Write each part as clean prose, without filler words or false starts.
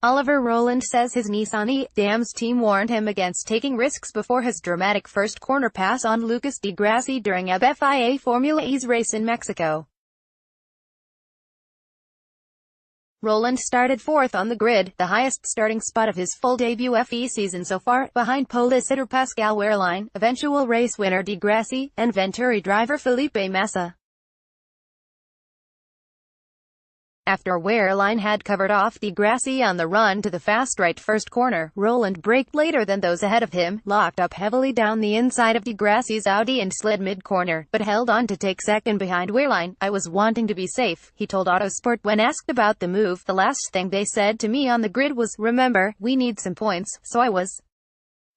Oliver Rowland says his Nissan e.dams team warned him against taking risks before his dramatic first corner pass on Lucas di Grassi during ABB FIA Formula E's race in Mexico. Rowland started fourth on the grid, the highest starting spot of his full debut FE season so far, behind pole sitter Pascal Wehrlein, eventual race winner di Grassi, and Venturi driver Felipe Massa. After Wehrlein had covered off di Grassi on the run to the fast right first corner, Rowland braked later than those ahead of him, locked up heavily down the inside of di Grassi's Audi and slid mid-corner, but held on to take second behind Wehrlein. "I was wanting to be safe," he told Autosport when asked about the move. "The last thing they said to me on the grid was, 'Remember, we need some points,' so I was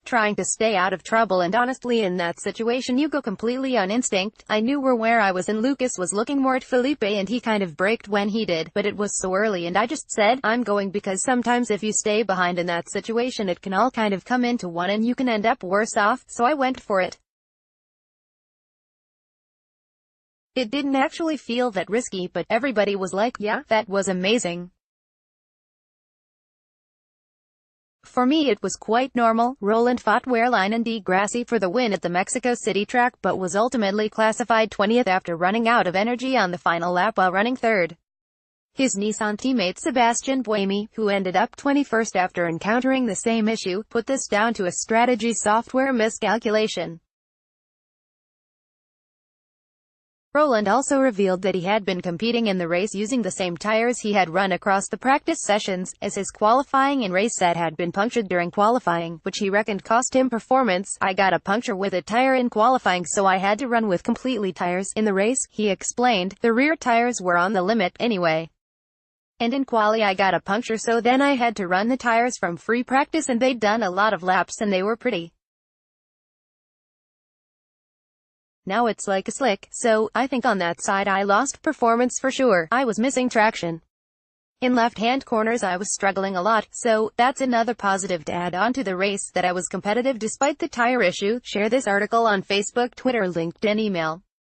trying to stay out of trouble, and honestly in that situation you go completely on instinct. I knew where I was, and Lucas was looking more at Felipe and he kind of braked when he did, but it was so early and I just said, I'm going, because sometimes if you stay behind in that situation it can all kind of come into one and you can end up worse off, so I went for it. It didn't actually feel that risky, but everybody was like, yeah, that was amazing. For me it was quite normal." Rowland fought Wehrlein and di Grassi for the win at the Mexico City track, but was ultimately classified 20th after running out of energy on the final lap while running third. His Nissan teammate Sebastian Buemi, who ended up 21st after encountering the same issue, put this down to a strategy software miscalculation. Rowland also revealed that he had been competing in the race using the same tires he had run across the practice sessions, as his qualifying and race set had been punctured during qualifying, which he reckoned cost him performance. "I got a puncture with a tire in qualifying, so I had to run with completely tires in the race," he explained. "The rear tires were on the limit anyway. And in quali I got a puncture, so then I had to run the tires from free practice, and they'd done a lot of laps and they were pretty. Now it's like a slick, so I think on that side I lost performance for sure. I was missing traction. In left-hand corners I was struggling a lot, so that's another positive to add on to the race, that I was competitive despite the tire issue." Share this article on Facebook, Twitter, LinkedIn, email.